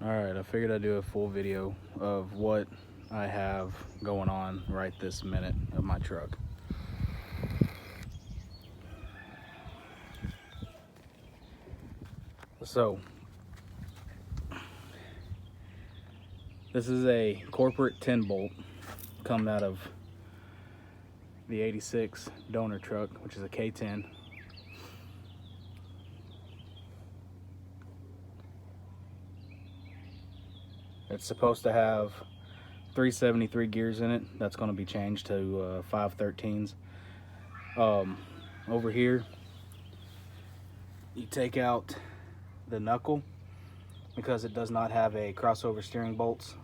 Alright, I figured I'd do a full video of what I have going on right this minute of my truck. So, this is a corporate 10 bolt coming out of the 86 donor truck, which is a K10. It's supposed to have 373 gears in it. That's going to be changed to 513s. Over here, you take out the knuckle because it does not have a crossover steering bolts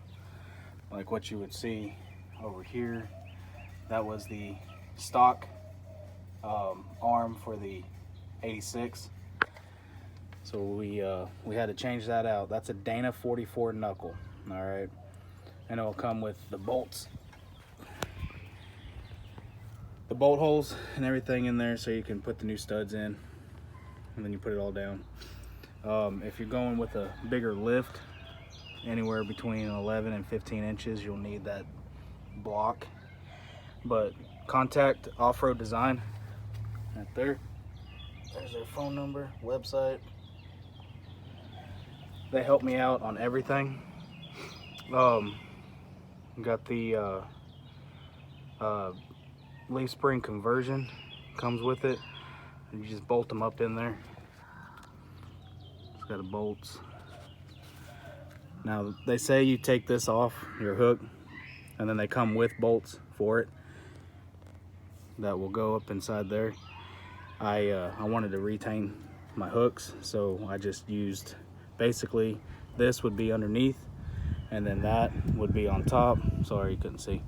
like what you would see over here. That was the stock arm for the 86. So we had to change that out. That's a Dana 44 knuckle. All right, and it'll come with the bolts, the bolt holes and everything in there, so you can put the new studs in and then you put it all down. If you're going with a bigger lift, anywhere between 11 and 15 inches, you'll need that block. But contact Off-Road Design right there. There's their phone number, website. They help me out on everything. Got the leaf spring conversion comes with it. You just bolt them up in there. It's got the bolts. Now they say you take this off your hook, and then they come with bolts for it that will go up inside there. I wanted to retain my hooks, so I just used, basically this would be underneath and then that would be on top. Sorry you couldn't see.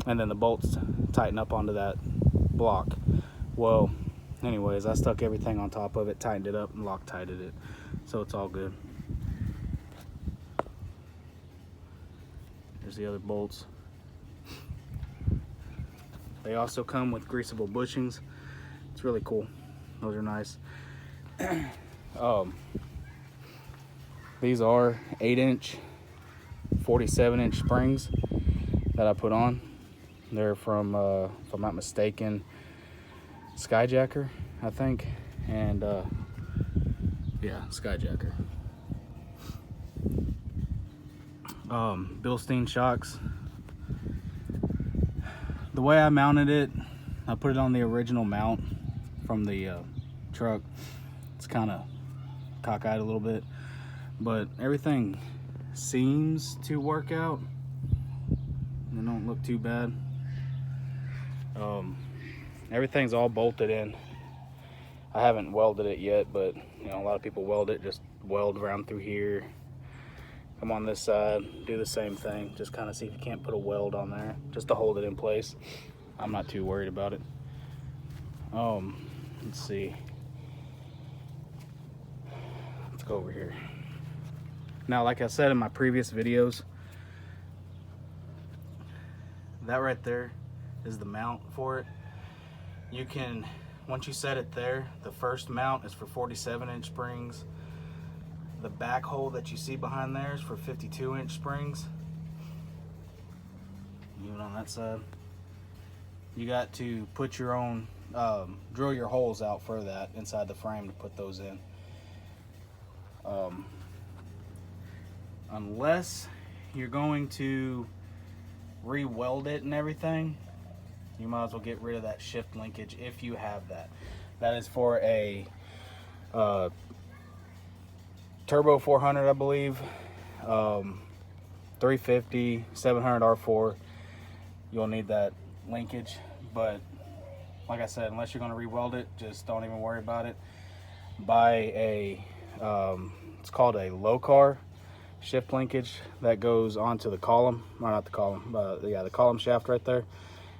And then the bolts tighten up onto that block. Well, anyways, I stuck everything on top of it, tightened it up, and Loctited it, so it's all good. There's the other bolts. They also come with greasable bushings. It's really cool. Those are nice. These are 8-inch 47-inch springs that I put on. They're from, if I'm not mistaken, Skyjacker, I think. And yeah, Skyjacker. Bilstein shocks. The way I mounted it, I put it on the original mount from the truck. It's kind of cockeyed a little bit, but everything seems to work out. They don't look too bad. Everything's all bolted in. I haven't welded it yet, but you know, a lot of people weld it. Just weld around through here, come on this side, do the same thing. Just kind of see if you can't put a weld on there just to hold it in place. I'm not too worried about it. Let's see. Let's go over here. Now, like I said in my previous videos, that right there is the mount for it. You can, once you set it there, the first mount is for 47-inch springs. The back hole that you see behind there is for 52-inch springs. Even on that side. You got to put your own, drill your holes out for that inside the frame to put those in. Unless you're going to re-weld it and everything, you might as well get rid of that shift linkage if you have that. That is for a turbo 400, I believe, 350, 700 R4. You'll need that linkage, but like I said, unless you're going to re-weld it, just don't even worry about it. Buy a it's called a low car shift linkage that goes onto the column, or not the column, yeah, the column shaft right there.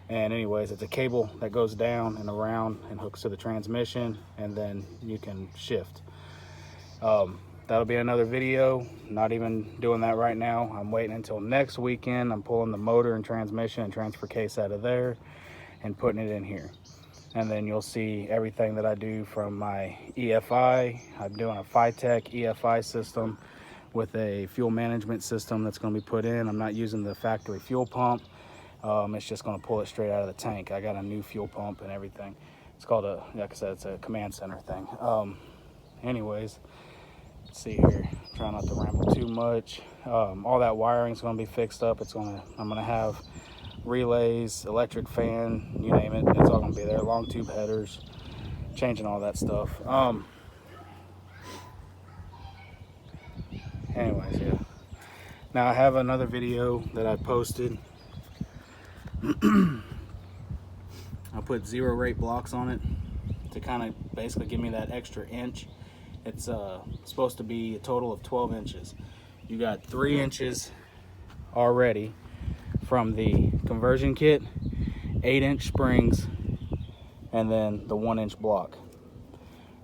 And anyways, it's a cable that goes down and around and hooks to the transmission, and then you can shift. That'll be another video. Not even doing that right now. I'm waiting until next weekend. I'm pulling the motor and transmission and transfer case out of there and putting it in here. And then you'll see everything that I do from my EFI. I'm doing a Phytech EFI system with a fuel management system that's going to be put in. I'm not using the factory fuel pump. It's just going to pull it straight out of the tank. I got a new fuel pump and everything. It's called a, like I said, it's a command center thing. Anyways, let's see here. Try not to ramble too much. All that wiring is going to be fixed up. I'm going to have relays, electric fan, you name it. It's all going to be there. Long tube headers, changing all that stuff. Anyways, yeah. Now I have another video that I posted. I put 0 rate blocks on it to kind of basically give me that extra inch. It's supposed to be a total of 12 inches. You got 3 inches already from the conversion kit, 8-inch springs, and then the 1-inch block.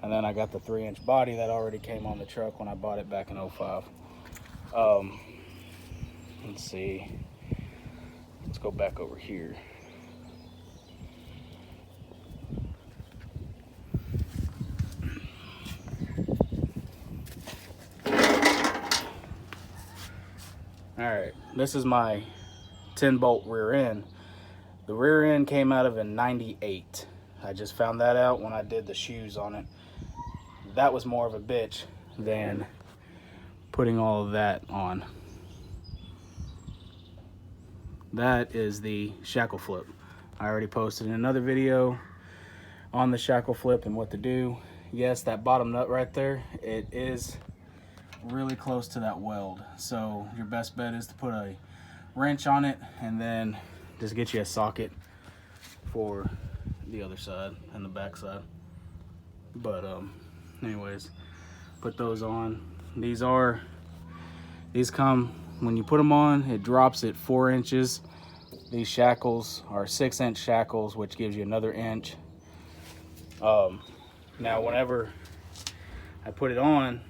And then I got the 3-inch body that already came on the truck when I bought it back in 05. Let's see. Let's go back over here. All right, this is my 10-bolt rear end. The rear end came out of a 98. I just found that out when I did the shoes on it. That was more of a bitch than putting all of that on. That is the shackle flip. I already posted another video on the shackle flip and what to do. Yes, that bottom nut right there, it is really close to that weld. So your best bet is to put a wrench on it and then just get you a socket for the other side and the back side. But anyways, put those on. These come, when you put them on, it drops at 4 inches. These shackles are 6-inch shackles, which gives you another inch. Now whenever I put it on,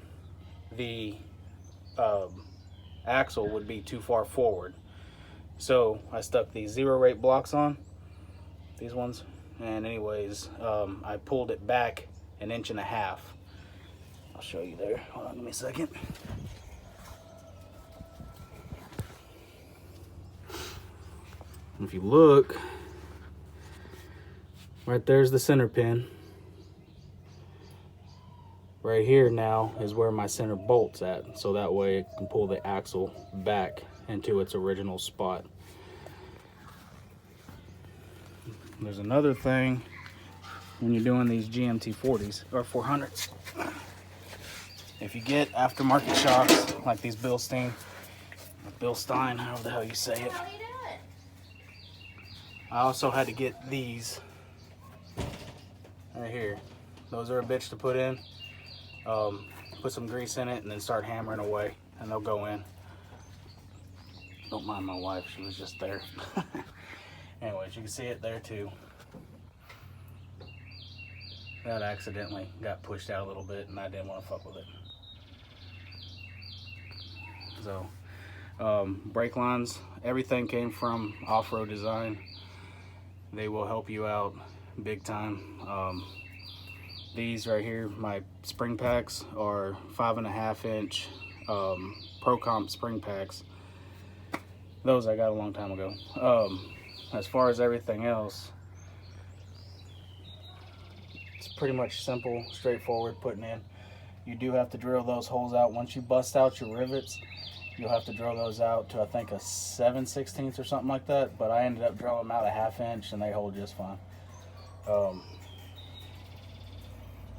the axle would be too far forward. So I stuck these 0 rate blocks on, these ones, and anyways, I pulled it back 1.5 inches. I'll show you there. Hold on, give me a second. If you look, right there's the center pin. Right here now is where my center bolt's at, so that way it can pull the axle back into its original spot. There's another thing when you're doing these GMT 40s or 400s. If you get aftermarket shocks like these Bilstein, however the hell you say it. I also had to get these right here. Those are a bitch to put in. Put some grease in it and then start hammering away and they'll go in. Don't mind my wife, she was just there. Anyways, you can see it there too. That accidentally got pushed out a little bit and I didn't want to fuck with it. So, brake lines, everything came from Off-Road Design. They will help you out big time. These right here, my spring packs are 5.5-inch Pro Comp spring packs. Those I got a long time ago. As far as everything else, it's pretty much simple, straightforward putting in. You do have to drill those holes out. Once you bust out your rivets, you'll have to drill those out to I think a 7/16 or something like that. But I ended up drilling them out a 1/2 inch and they hold just fine.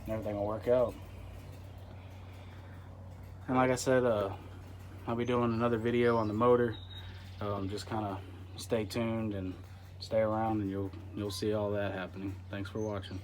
Everything will work out. And like I said, I'll be doing another video on the motor. Just kind of stay tuned and stay around and you'll see all that happening. Thanks for watching.